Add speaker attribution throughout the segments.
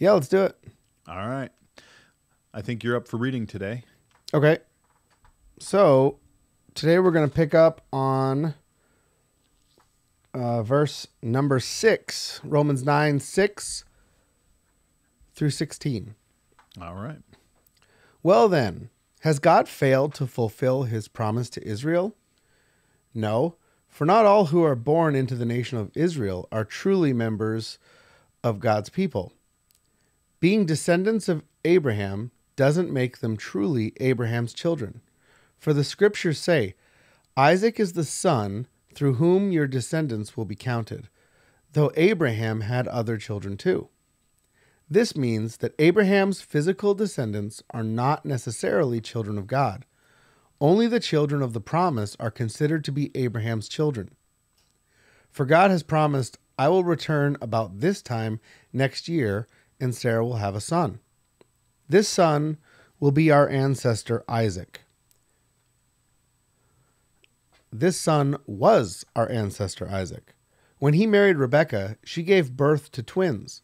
Speaker 1: Yeah, let's do it.
Speaker 2: All right. I think you're up for reading today.
Speaker 1: Okay. So today we're going to pick up on verse number 6, Romans 9:6 through 16.
Speaker 2: All right.
Speaker 1: Well then, has God failed to fulfill his promise to Israel? No, for not all who are born into the nation of Israel are truly members of God's people. Being descendants of Abraham doesn't make them truly Abraham's children. For the scriptures say, Isaac is the son through whom your descendants will be counted, though Abraham had other children too. This means that Abraham's physical descendants are not necessarily children of God. Only the children of the promise are considered to be Abraham's children. For God has promised, I will return about this time next year, and Sarah will have a son. This son will be our ancestor Isaac. This son was our ancestor Isaac. When he married Rebekah, she gave birth to twins.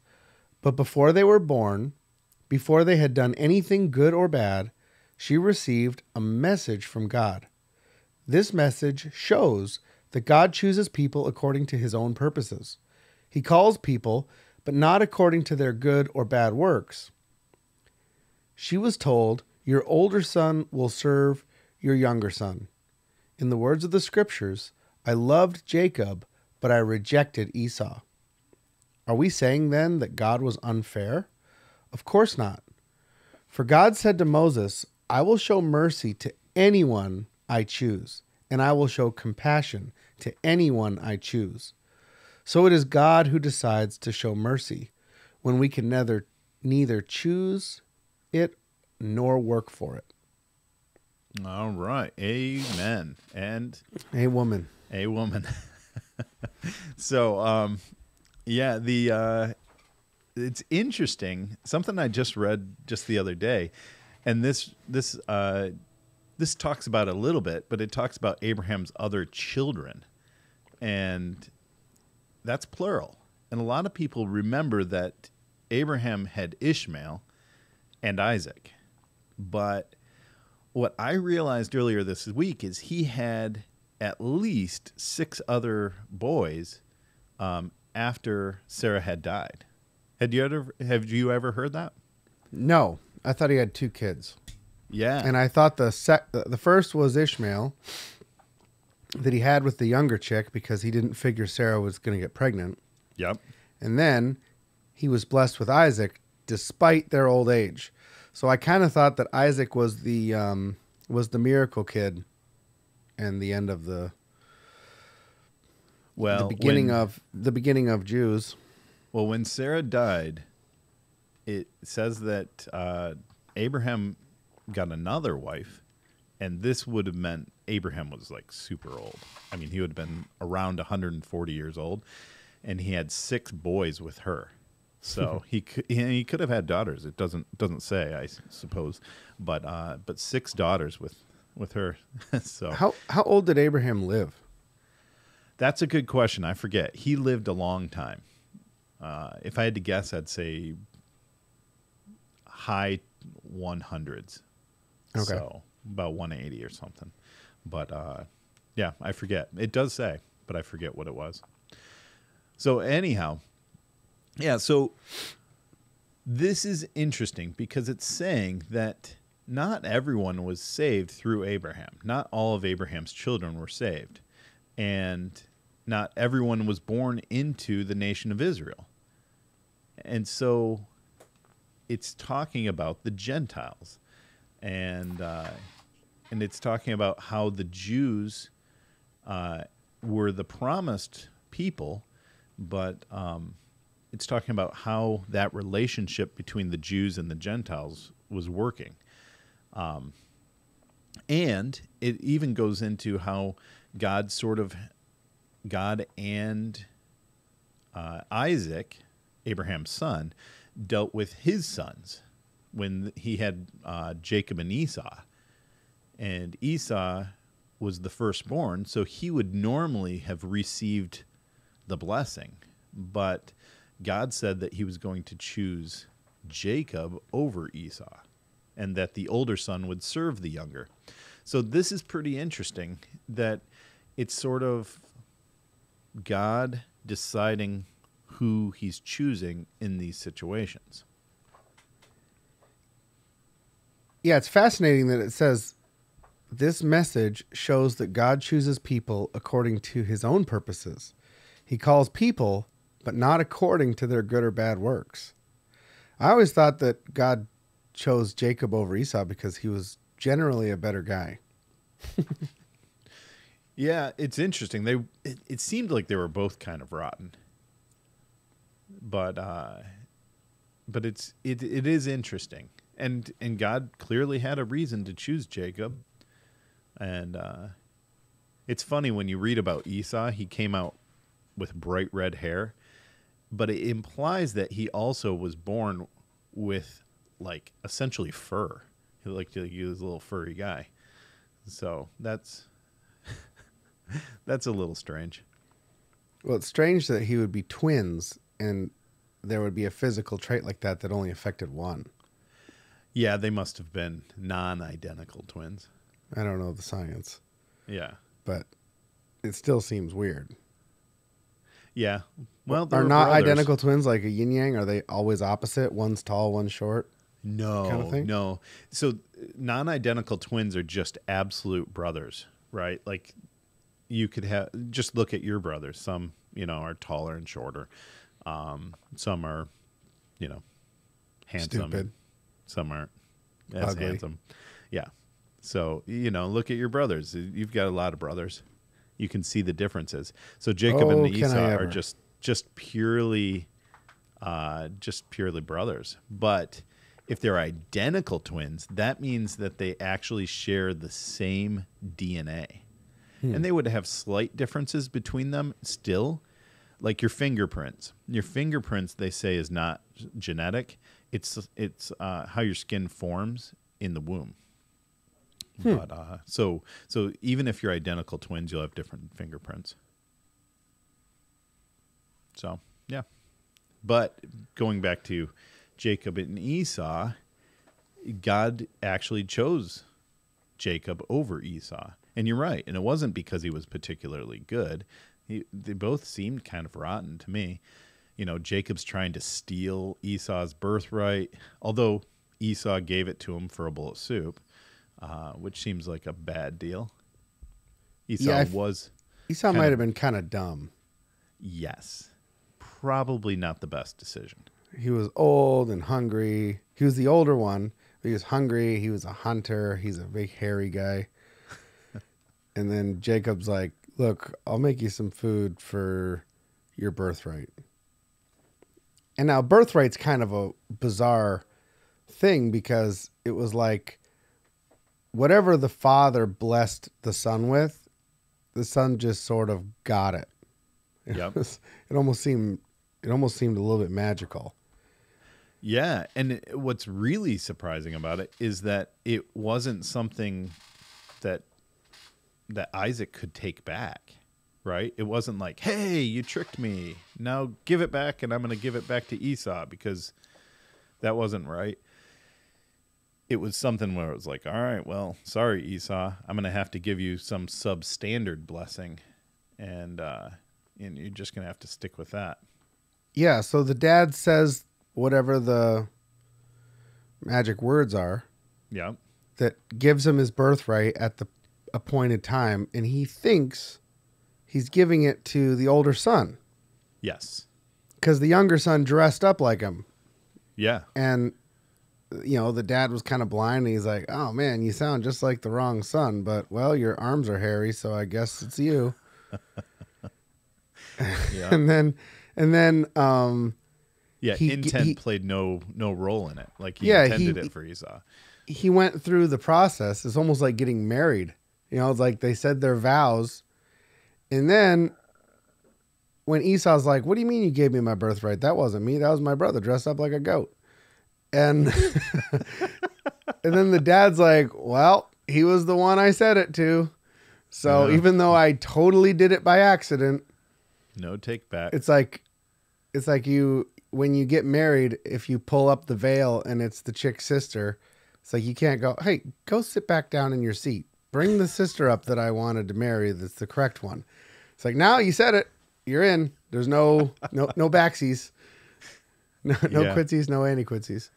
Speaker 1: But before they were born, before they had done anything good or bad, she received a message from God. This message shows that God chooses people according to his own purposes. He calls people, but not according to their good or bad works. She was told, your older son will serve your younger son. In the words of the scriptures, I loved Jacob, but I rejected Esau. Are we saying then that God was unfair? Of course not. For God said to Moses, I will show mercy to anyone I choose, and I will show compassion to anyone I choose. So it is God who decides to show mercy when we can neither choose it nor work for it.
Speaker 2: All right. Amen. And
Speaker 1: A woman.
Speaker 2: a woman. So, yeah, it's interesting. Something I just read just the other day, and this talks about it a little bit, but it talks about Abraham's other children, and that's plural. And a lot of people remember that Abraham had Ishmael and Isaac, but what I realized earlier this week is he had at least 6 other boys after Sarah had died. Have you ever heard that?
Speaker 1: No, I thought he had 2 kids.
Speaker 2: Yeah.
Speaker 1: And I thought the first was Ishmael that he had with the younger chick because he didn't figure Sarah was going to get pregnant.
Speaker 2: Yep.
Speaker 1: And then he was blessed with Isaac despite their old age. So I kind of thought that Isaac was the miracle kid and the end of the beginning of Jews.
Speaker 2: Well, when Sarah died, it says that Abraham got another wife, and this would have meant Abraham was like super old. I mean, he would have been around 140 years old, and he had 6 boys with her. So he could have had daughters. It doesn't say, I suppose, but 6 daughters with her. So
Speaker 1: how old did Abraham live?
Speaker 2: That's a good question. I forget. He lived a long time. If I had to guess, I'd say high 100s.
Speaker 1: Okay.
Speaker 2: So about 180 or something. But yeah, I forget. It does say, but I forget what it was. So anyhow, yeah, so this is interesting because it's saying that not everyone was saved through Abraham. Not all of Abraham's children were saved. And not everyone was born into the nation of Israel. And so it's talking about the Gentiles. And it's talking about how the Jews were the promised people, but it's talking about how that relationship between the Jews and the Gentiles was working. And it even goes into how God and Isaac, Abraham's son, dealt with his sons when he had Jacob and Esau. And Esau was the firstborn, so he would normally have received the blessing. But God said that he was going to choose Jacob over Esau, and that the older son would serve the younger. So this is pretty interesting, that it's sort of God deciding who he's choosing in these situations.
Speaker 1: Yeah, it's fascinating that it says this message shows that God chooses people according to his own purposes. He calls people, but not according to their good or bad works. I always thought that God chose Jacob over Esau because he was generally a better guy.
Speaker 2: Yeah, it's interesting. It seemed like they were both kind of rotten, but it is interesting, and God clearly had a reason to choose Jacob, and it's funny when you read about Esau. He came out with bright red hair, but it implies that he also was born with like essentially fur. He was a little furry guy, so that's a little strange.
Speaker 1: Well, it's strange that he would be twins and there would be a physical trait like that that only affected one.
Speaker 2: Yeah, they must have been non-identical twins.
Speaker 1: I don't know the science.
Speaker 2: Yeah.
Speaker 1: But it still seems weird.
Speaker 2: Yeah. Well,
Speaker 1: are not
Speaker 2: brothers.
Speaker 1: Identical twins like a yin yang? Are they always opposite? One's tall, one's short?
Speaker 2: No,
Speaker 1: kind of thing?
Speaker 2: No. So non-identical twins are just absolute brothers, right? Like you could just look at your brothers. Some, are taller and shorter. Some are, handsome.
Speaker 1: Stupid.
Speaker 2: Some aren't as
Speaker 1: Ugly.
Speaker 2: handsome. Yeah. So, look at your brothers. You've got a lot of brothers. You can see the differences. So Jacob and Esau are just purely brothers. But if they're identical twins, that means that they actually share the same DNA. And they would have slight differences between them still, like your fingerprints. Your fingerprints, they say, is not genetic. It's how your skin forms in the womb. But so even if you're identical twins, you'll have different fingerprints. So yeah, but going back to Jacob and Esau, God actually chose Jacob over Esau. And you're right. And it wasn't because he was particularly good. They both seemed kind of rotten to me. Jacob's trying to steal Esau's birthright, although Esau gave it to him for a bowl of soup, which seems like a bad deal. Esau
Speaker 1: might have been kind of dumb.
Speaker 2: Yes. Probably not the best decision.
Speaker 1: He was old and hungry. He was the older one. He was hungry. He was a hunter. He's a big hairy guy. And then Jacob's like, look, I'll make you some food for your birthright. And now birthright's kind of a bizarre thing because it was like whatever the father blessed the son with, the son just sort of got it.
Speaker 2: Yep.
Speaker 1: It almost seemed a little bit magical.
Speaker 2: Yeah, and what's really surprising about it is that it wasn't something that Isaac could take back, right? It wasn't like, hey, you tricked me. Now give it back, and I'm going to give it back to Esau, because that wasn't right. It was something where it was like, all right, well, sorry, Esau. I'm going to have to give you some substandard blessing, and you're just going to have to stick with that.
Speaker 1: Yeah, so the dad says whatever the magic words are.
Speaker 2: Yeah.
Speaker 1: That gives him his birthright at the appointed time, and he thinks he's giving it to the older son.
Speaker 2: Yes.
Speaker 1: Because the younger son dressed up like him.
Speaker 2: Yeah.
Speaker 1: And, the dad was kind of blind, and he's like, oh, man, you sound just like the wrong son, but, well, your arms are hairy, so I guess it's you.
Speaker 2: Yeah.
Speaker 1: And then
Speaker 2: intent played no role in it. Like he intended it for Esau.
Speaker 1: He went through the process. It's almost like getting married. It's like they said their vows. And then when Esau's like, what do you mean you gave me my birthright? That wasn't me. That was my brother dressed up like a goat. And and then the dad's like, well, he was the one I said it to. So even though I totally did it by accident,
Speaker 2: no take back.
Speaker 1: It's like you when you get married, if you pull up the veil and it's the chick's sister, it's like you can't go, hey, go sit back down in your seat. Bring the sister up that I wanted to marry that's the correct one. It's like, now you said it. You're in. There's no backsies. No quitsies, no anti-quitsies.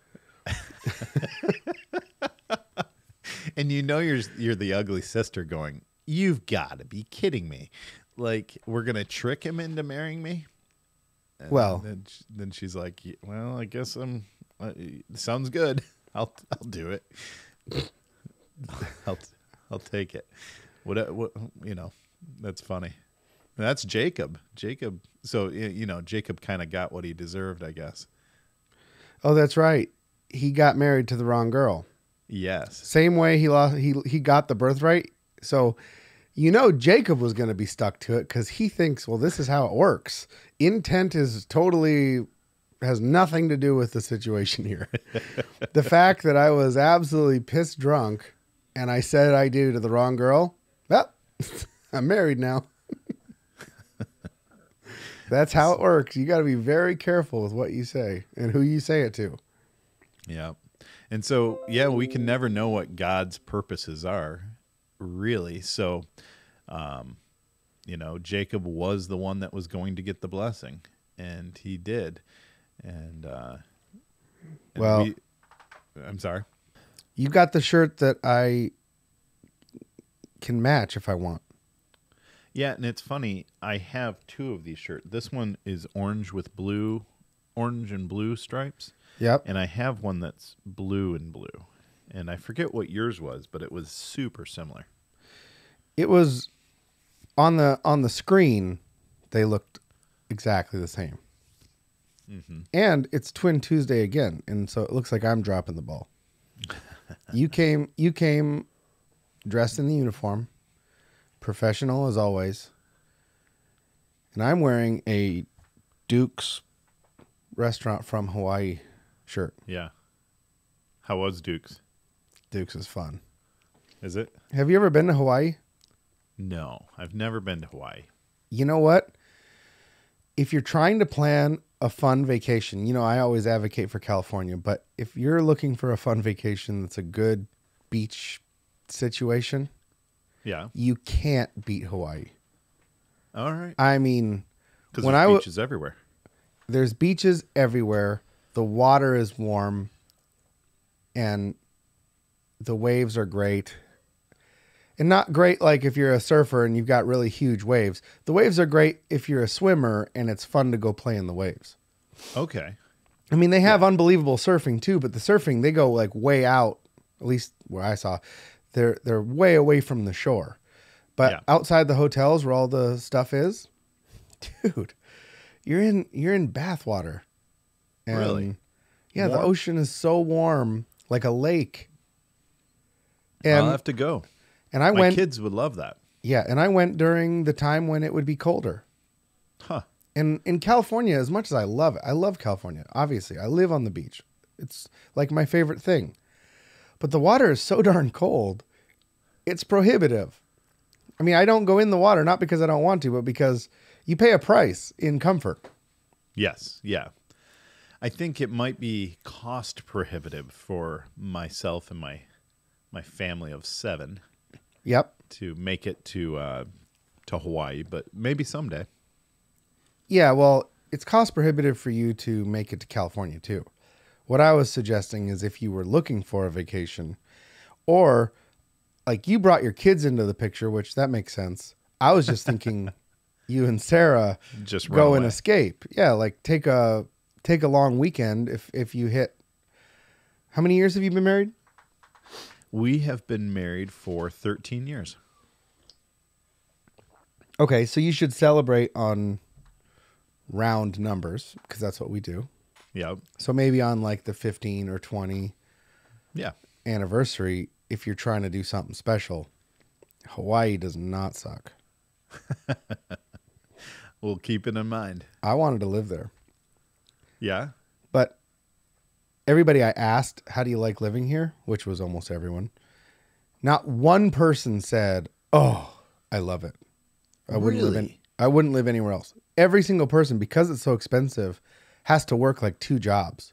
Speaker 2: And you're the ugly sister going, you've got to be kidding me. Like, we're going to trick him into marrying me? And
Speaker 1: well,
Speaker 2: then she's like, well, I guess sounds good. I'll do it. I'll take it. What that's funny. That's Jacob. So Jacob kind of got what he deserved, I guess.
Speaker 1: Oh, that's right. He got married to the wrong girl.
Speaker 2: Yes.
Speaker 1: Same way he got the birthright. So, Jacob was going to be stuck to it because he thinks, well, this is how it works. Intent has nothing to do with the situation here. The fact that I was absolutely pissed drunk and I said I do to the wrong girl, well, I'm married now. That's how it works. You got to be very careful with what you say and who you say it to.
Speaker 2: Yeah. And so, we can never know what God's purposes are, really. So, Jacob was the one that was going to get the blessing, and he did. And I'm sorry.
Speaker 1: You got the shirt that I can match if I want.
Speaker 2: Yeah, and it's funny. I have two of these shirts. This one is orange and blue stripes.
Speaker 1: Yep.
Speaker 2: And I have one that's blue and blue. And I forget what yours was, but it was super similar.
Speaker 1: It was on the screen. They looked exactly the same. Mm-hmm. And it's Twin Tuesday again, and so it looks like I'm dropping the ball. You came dressed in the uniform, professional as always, and I'm wearing a Duke's Restaurant from Hawaii shirt.
Speaker 2: Yeah. How was Duke's?
Speaker 1: Duke's is fun.
Speaker 2: Is it?
Speaker 1: Have you ever been to Hawaii?
Speaker 2: No, I've never been to Hawaii.
Speaker 1: You know what? If you're trying to plan a fun vacation, I always advocate for California, but if you're looking for a fun vacation that's a good beach situation, you can't beat Hawaii.
Speaker 2: All right.
Speaker 1: I mean,
Speaker 2: because there's beaches everywhere.
Speaker 1: There's beaches everywhere. The water is warm, and the waves are great. And not great like if you're a surfer and you've got really huge waves. The waves are great if you're a swimmer and it's fun to go play in the waves.
Speaker 2: Okay.
Speaker 1: I mean, they have unbelievable surfing too, but the surfing, they go like way out, at least where I saw. They're way away from the shore. But outside the hotels where all the stuff is, dude, you're in bathwater. And
Speaker 2: really?
Speaker 1: Yeah, warm? The ocean is so warm, like a lake.
Speaker 2: And I'll have to go.
Speaker 1: And
Speaker 2: My kids would love that.
Speaker 1: Yeah, and I went during the time when it would be colder.
Speaker 2: Huh.
Speaker 1: And in California, as much as I love it, I love California. Obviously, I live on the beach. It's like my favorite thing. But the water is so darn cold, it's prohibitive. I mean, I don't go in the water, not because I don't want to, but because you pay a price in comfort.
Speaker 2: Yes, yeah. I think it might be cost prohibitive for myself and my family of 7.
Speaker 1: Yep.
Speaker 2: To make it to Hawaii, but maybe someday.
Speaker 1: Yeah, well, it's cost prohibitive for you to make it to California too. What I was suggesting is if you were looking for a vacation, or like you brought your kids into the picture, which that makes sense. I was just thinking you and Sarah
Speaker 2: just
Speaker 1: go and escape. Yeah, like take a long weekend if you hit. How many years have you been married?
Speaker 2: We have been married for 13 years.
Speaker 1: Okay, so you should celebrate on round numbers because that's what we do.
Speaker 2: Yeah.
Speaker 1: So maybe on like the 15 or 20 anniversary, if you're trying to do something special, Hawaii does not suck.
Speaker 2: We'll keep it in mind.
Speaker 1: I wanted to live there.
Speaker 2: Yeah.
Speaker 1: But everybody I asked, how do you like living here? Which was almost everyone. Not one person said, oh, I love it. I wouldn't live anywhere else. Every single person, because it's so expensive, has to work like 2 jobs,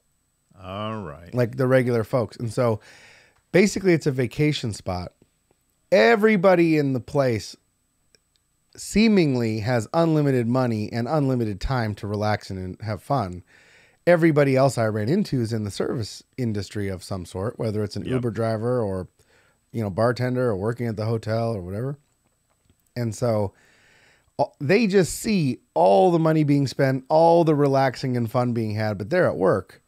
Speaker 2: All right.
Speaker 1: like the regular folks. And so basically it's a vacation spot. Everybody in the place seemingly has unlimited money and unlimited time to relax and have fun. Everybody else I ran into is in the service industry of some sort, whether it's an Uber driver or, bartender or working at the hotel or whatever. And so they just see all the money being spent, all the relaxing and fun being had, but they're at work.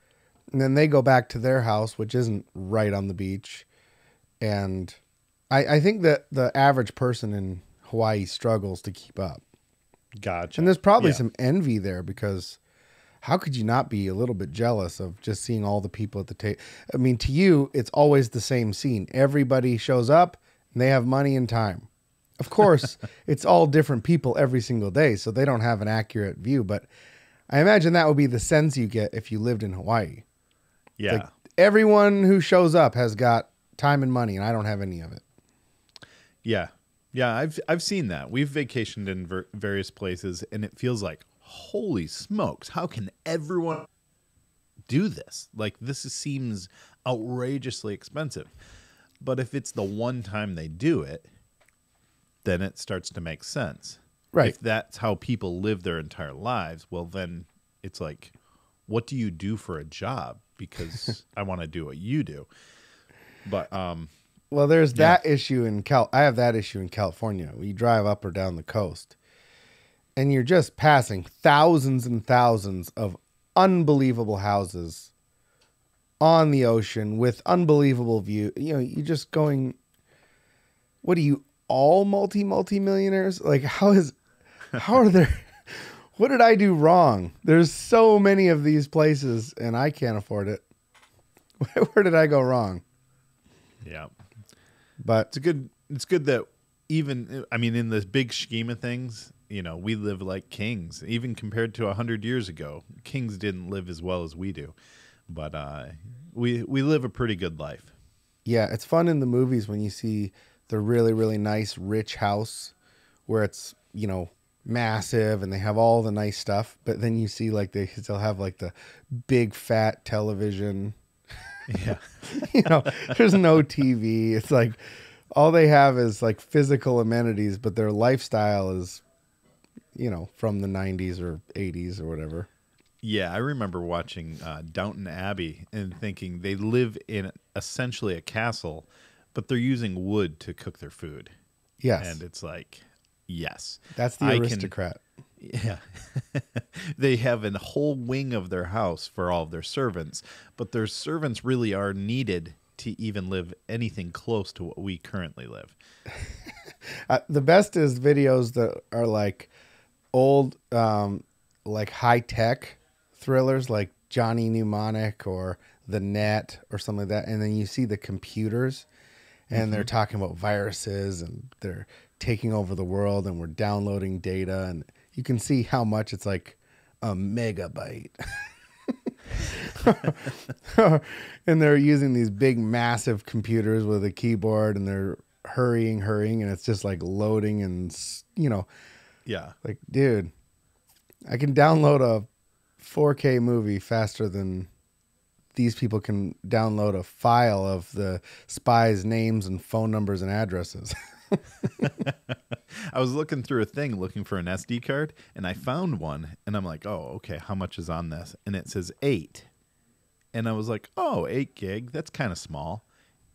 Speaker 1: And then they go back to their house, which isn't right on the beach. And I think that the average person in Hawaii struggles to keep up.
Speaker 2: Gotcha.
Speaker 1: And there's probably some envy there, because how could you not be a little bit jealous of just seeing all the people at the table? I mean, to you, it's always the same scene. Everybody shows up and they have money and time. Of course, it's all different people every single day, so they don't have an accurate view. But I imagine that would be the sense you get if you lived in Hawaii.
Speaker 2: Yeah.
Speaker 1: Like, everyone who shows up has got time and money, and I don't have any of it.
Speaker 2: Yeah. Yeah, I've seen that. We've vacationed in various places, and it feels like, holy smokes, how can everyone do this? Like, seems outrageously expensive. But if it's the one time they do it, then it starts to make sense.
Speaker 1: Right.
Speaker 2: If that's how people live their entire lives, well, then it's like, what do you do for a job? Because I want to do what you do. But
Speaker 1: well, there's that issue in I have that issue in California. We drive up or down the coast, and you're just passing thousands and thousands of unbelievable houses on the ocean with unbelievable view. You're just going, what are you, all multi-millionaires? Like, how are there, what did I do wrong? There's so many of these places and I can't afford it. Where did I go wrong?
Speaker 2: Yeah.
Speaker 1: But
Speaker 2: it's good that even, I mean, in the big scheme of things, we live like kings, even compared to 100 years ago. Kings didn't live as well as we do, but we live a pretty good life.
Speaker 1: Yeah. It's fun in the movies when you see the really, really nice, rich house where it's, massive and they have all the nice stuff. But then you see like they still have like the big fat television.
Speaker 2: Yeah.
Speaker 1: There's no TV. It's like all they have is like physical amenities, but their lifestyle is, from the 90s or 80s or whatever.
Speaker 2: Yeah, I remember watching Downton Abbey and thinking they live in essentially a castle, but they're using wood to cook their food.
Speaker 1: Yes.
Speaker 2: And it's like, yes.
Speaker 1: That's the aristocrat.
Speaker 2: Yeah. They have a whole wing of their house for all of their servants, but their servants really are needed to even live anything close to what we currently live.
Speaker 1: The best is videos that are like old, like high-tech thrillers like Johnny Mnemonic or The Net or something like that. And then you see the computers and they're talking about viruses and they're taking over the world and we're downloading data. And you can see how much it's like a megabyte. And they're using these big, massive computers with a keyboard and they're hurrying. And it's just like loading and,
Speaker 2: Yeah.
Speaker 1: like, dude, I can download a 4K movie faster than these people can download a file of the spies' names and phone numbers and addresses.
Speaker 2: I was looking through a thing looking for an SD card, and I found one, and I'm like, oh, okay, how much is on this? And it says 8. And I was like, oh, 8 gig, that's kind of small.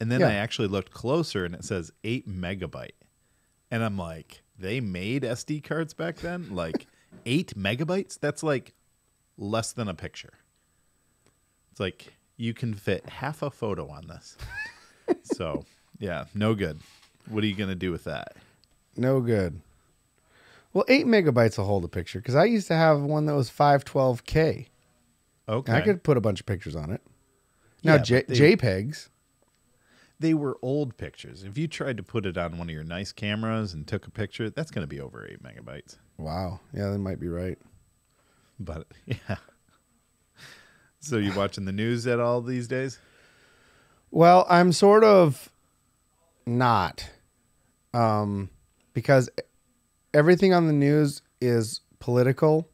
Speaker 2: And then I actually looked closer, and it says 8 megabyte. And I'm like, they made SD cards back then? Like 8 megabytes? That's like less than a picture. It's like you can fit half a photo on this. So, yeah, no good. What are you going to do with that?
Speaker 1: No good. Well, 8 megabytes will hold a picture because I used to have one that was 512K.
Speaker 2: Okay.
Speaker 1: And I could put a bunch of pictures on it. Now,
Speaker 2: Yeah,
Speaker 1: JPEGs.
Speaker 2: They were old pictures. If you tried to put it on one of your nice cameras and took a picture, that's going to be over 8 megabytes.
Speaker 1: Wow. Yeah, they might be right.
Speaker 2: But, yeah. So you watching the news at all these days?
Speaker 1: Well, I'm sort of not. Because everything on the news is political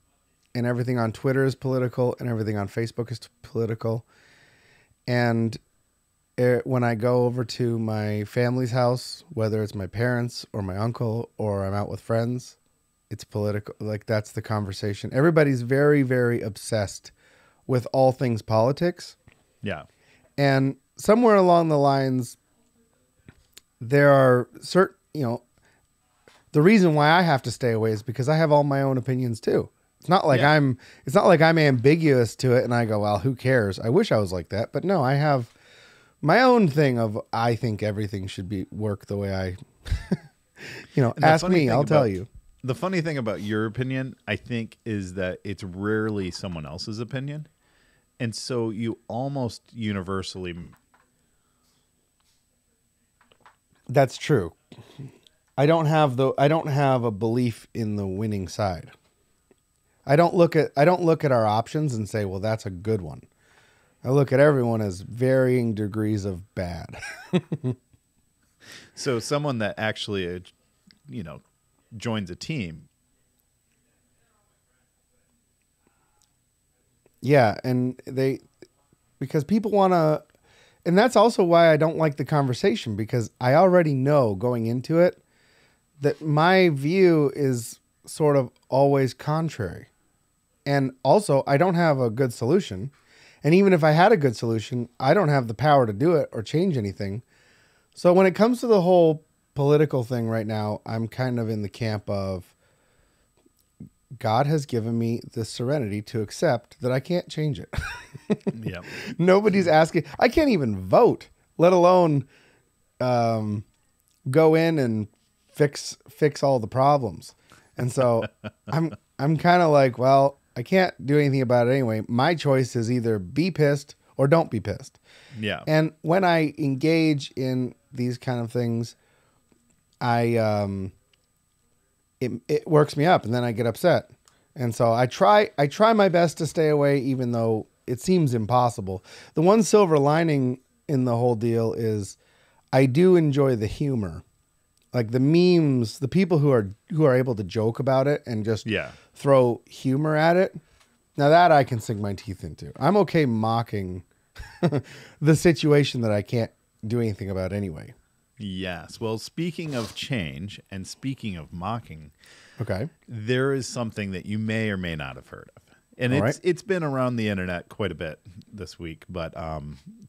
Speaker 1: and everything on Twitter is political, and everything on Facebook is political. And when I go over to my family's house, whether it's my parents or my uncle or I'm out with friends, it's political. Like, that's the conversation. Everybody's very, very obsessed with all things politics.
Speaker 2: Yeah.
Speaker 1: And somewhere along the lines, there are certain, the reason why I have to stay away is because I have all my own opinions too. It's not like I'm ambiguous to it and I go, well, who cares? I wish I was like that. But no, I have my own thing of, I think everything should work the way I, ask me, I'll tell you.
Speaker 2: The funny thing about your opinion, I think, is that it's rarely someone else's opinion. And so you almost universally.
Speaker 1: That's true. I don't have a belief in the winning side. I don't look at our options and say, well, that's a good one. I look at everyone as varying degrees of bad.
Speaker 2: So someone that actually, joins a team.
Speaker 1: Yeah, and because people want to, and that's also why I don't like the conversation, because I already know going into it that my view is sort of always contrary. And also, I don't have a good solution. And even if I had a good solution, I don't have the power to do it or change anything. So when it comes to the whole political thing right now, I'm kind of in the camp of God has given me the serenity to accept that I can't change it.
Speaker 2: Yeah.
Speaker 1: Nobody's asking. I can't even vote, let alone go in and fix all the problems. And so I'm kind of like, well, I can't do anything about it anyway. My choice is either be pissed or don't be pissed.
Speaker 2: Yeah.
Speaker 1: And when I engage in these kind of things, it works me up, and then I get upset. And so I try my best to stay away, even though it seems impossible. The one silver lining in the whole deal is I do enjoy the humor. Like the memes, the people who are able to joke about it and just throw humor at it. Now that I can sink my teeth into. I'm okay mocking the situation that I can't do anything about anyway.
Speaker 2: Yes. Well, speaking of change and speaking of mocking,
Speaker 1: okay,
Speaker 2: there is something that you may or may not have heard of. And it's been around the internet quite a bit this week, but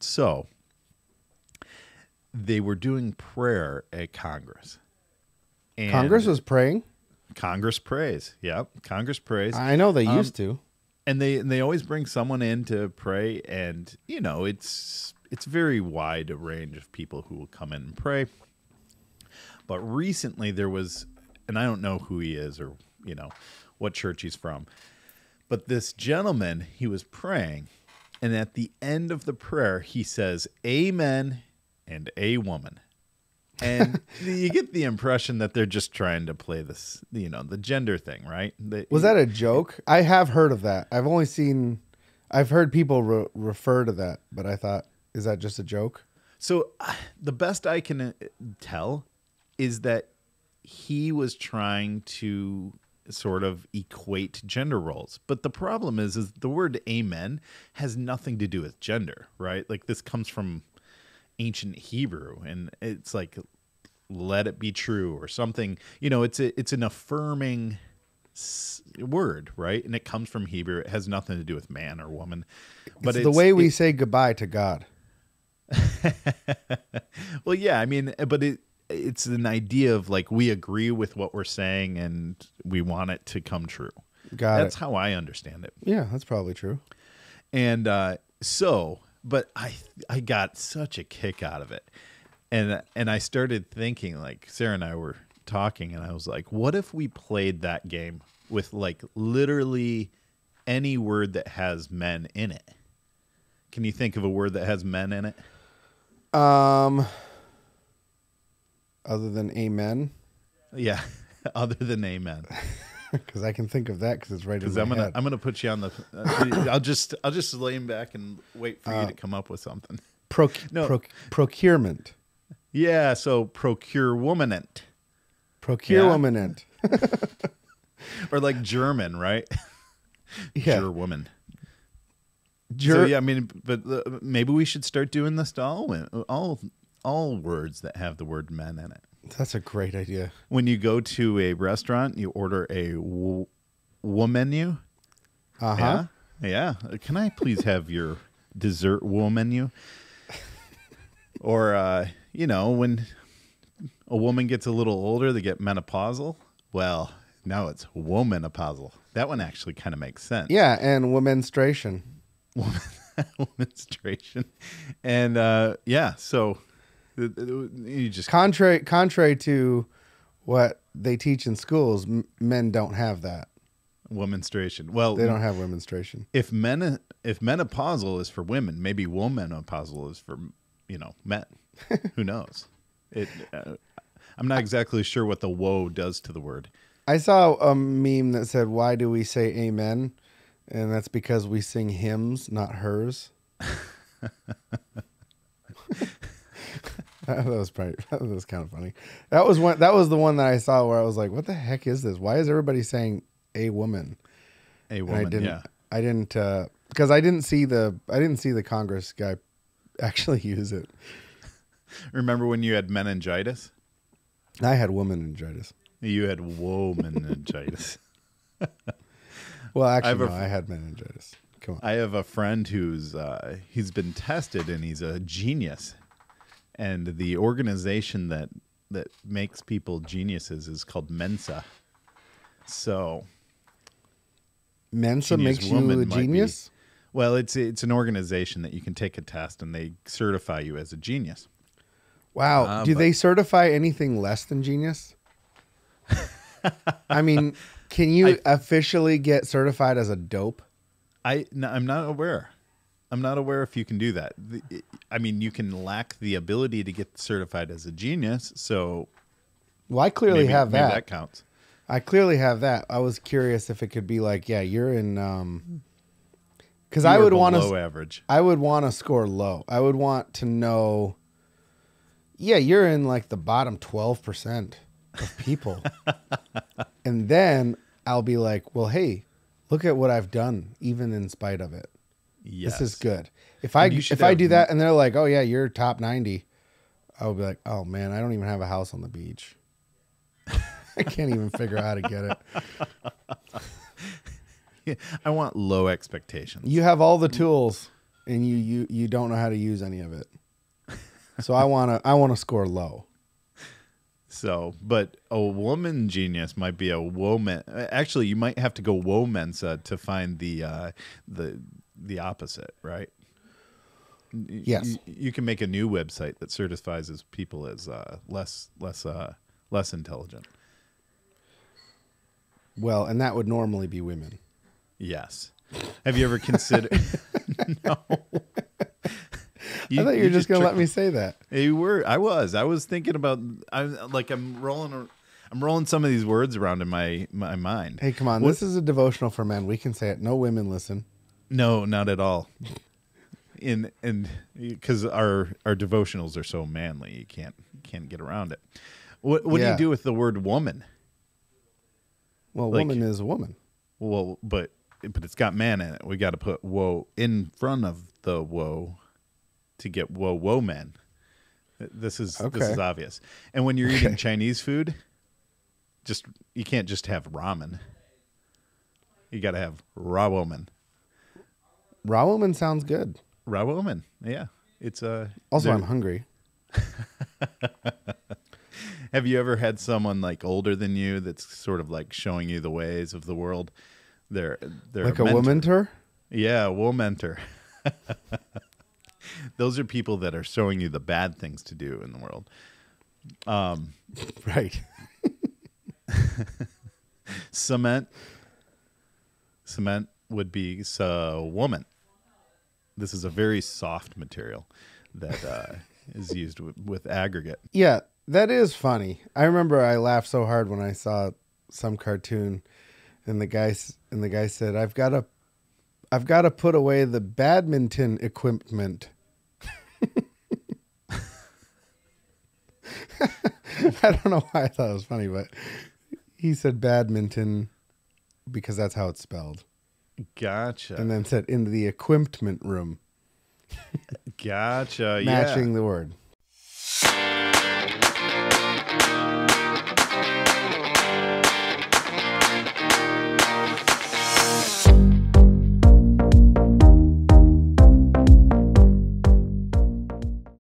Speaker 2: so they were doing prayer at Congress. And
Speaker 1: Congress was praying?
Speaker 2: Congress prays. Yep. Congress prays.
Speaker 1: I know they used to.
Speaker 2: And they always bring someone in to pray, and it's very wide a range of people who will come in and pray. But recently there was, and I don't know who he is or what church he's from, but this gentleman, he was praying, and at the end of the prayer he says, "Amen and a woman." And you get the impression that they're just trying to play this, the gender thing, right?
Speaker 1: Was that a joke? I have heard of that. I've heard people refer to that, but I thought, is that just a joke?
Speaker 2: So the best I can tell is that he was trying to sort of equate gender roles. But the problem is the word amen has nothing to do with gender, right? Like this comes from ancient Hebrew, and it's like, let it be true or something. It's an affirming word, right? And it comes from Hebrew. It has nothing to do with man or woman. But
Speaker 1: it's the way we say goodbye to God.
Speaker 2: Well, yeah, I mean, but it's an idea of like we agree with what we're saying and we want it to come true. That's how I understand it.
Speaker 1: Yeah, that's probably true.
Speaker 2: And but I got such a kick out of it. And I started thinking, like, Sarah and I were talking, and I was like, what if we played that game with like literally any word that has men in it? Can you think of a word that has men in it?
Speaker 1: Other than amen?
Speaker 2: Yeah, other than amen.
Speaker 1: Because I can think of that because it's right in my head.
Speaker 2: I'm gonna put you on the. I'll just lean back and wait for you to come up with something.
Speaker 1: Procurement.
Speaker 2: Yeah, so procure-womanent.
Speaker 1: Procure-womanent.
Speaker 2: Or like German, right?
Speaker 1: Yeah.
Speaker 2: Jur woman.
Speaker 1: Jur-
Speaker 2: So yeah, I mean, but maybe we should start doing this to all words that have the word men in it.
Speaker 1: That's a great idea.
Speaker 2: When you go to a restaurant, you order a menu.
Speaker 1: Uh-huh.
Speaker 2: Yeah. Can I please have your dessert menu? Or when a woman gets a little older, they get menopausal. Well, now it's womenopausal. That one actually kind of makes sense.
Speaker 1: Yeah, and womenstration.
Speaker 2: Womenstration. And so you just
Speaker 1: Contrary to what they teach in schools, men don't have that.
Speaker 2: womenstration. Well,
Speaker 1: They don't have womenstration.
Speaker 2: if menopausal is for women, maybe womenopausal is for men. Who knows? I'm not exactly sure what the woe does to the word.
Speaker 1: I saw a meme that said, "Why do we say amen?" And that's because we sing hymns, not hers. That was kind of funny. That was the one that I saw where I was like, "What the heck is this? Why is everybody saying a woman?"
Speaker 2: A
Speaker 1: And
Speaker 2: woman,
Speaker 1: I didn't because I didn't see the Congress guy actually use it.
Speaker 2: Remember when you had meningitis?
Speaker 1: I had womaningitis.
Speaker 2: You had womaningitis.
Speaker 1: Well, actually, I had meningitis. Come on.
Speaker 2: I have a friend who's he's been tested and he's a genius. And the organization that makes people geniuses is called Mensa. So
Speaker 1: Mensa
Speaker 2: genius
Speaker 1: makes you
Speaker 2: woman
Speaker 1: a
Speaker 2: might be-
Speaker 1: genius?
Speaker 2: Well, it's an organization that you can take a test and they certify you as a genius.
Speaker 1: Wow. Do they certify anything less than genius? I mean, can you officially get certified as a dope?
Speaker 2: I'm not aware. I'm not aware if you can do that. I mean, you can lack the ability to get certified as a genius. So,
Speaker 1: Well, I clearly have
Speaker 2: maybe
Speaker 1: that.
Speaker 2: that counts.
Speaker 1: I clearly have that. I was curious if it could be like, yeah, you're in. Because I would want
Speaker 2: below average.
Speaker 1: I would want to score low. I would want to know. Yeah, you're in like the bottom 12% of people, and then I'll be like, well, hey, look at what I've done, even in spite of it.
Speaker 2: Yes.
Speaker 1: This is good. If I do that and they're like, oh yeah, you're top 90, I'll be like, oh man, I don't even have a house on the beach. I can't even figure out how to get it.
Speaker 2: Yeah, I want low expectations.
Speaker 1: You have all the tools, and you don't know how to use any of it. So I wanna score low.
Speaker 2: So, but a woman genius might be a woman. Actually, you might have to go womensa to find the opposite, right?
Speaker 1: Yes.
Speaker 2: You can make a new website that certifies as people as less intelligent.
Speaker 1: Well, and that would normally be women.
Speaker 2: Yes. Have you ever considered? No.
Speaker 1: I thought you were just going to let me say that.
Speaker 2: You were. I was thinking about. I'm rolling some of these words around in my mind.
Speaker 1: Hey, come on. This is a devotional for men. We can say it. No women listen.
Speaker 2: No, not at all. And because our devotionals are so manly, you can't get around it. What do you do with the word woman?
Speaker 1: Well, woman is a woman.
Speaker 2: Well, but it's got man in it. We got to put woe in front of the woe to get woe man. This is obvious. And when you're eating Chinese food, you can't just have ramen. You got to have raw woman.
Speaker 1: Raw woman sounds good.
Speaker 2: Raw woman. Yeah. It's
Speaker 1: also I'm hungry.
Speaker 2: Have you ever had someone like older than you that's sort of like showing you the ways of the world? They're
Speaker 1: like a womentor?
Speaker 2: Yeah, a womentor. Those are people that are showing you the bad things to do in the world.
Speaker 1: Right.
Speaker 2: Cement would be woman. This is a very soft material that is used with aggregate.
Speaker 1: Yeah, that is funny. I remember I laughed so hard when I saw some cartoon, and the guy said, "I've got to put away the badminton equipment." I don't know why I thought it was funny, but he said badminton because that's how it's spelled.
Speaker 2: Gotcha.
Speaker 1: And then said in the equipment room.
Speaker 2: Gotcha.
Speaker 1: Matching the word.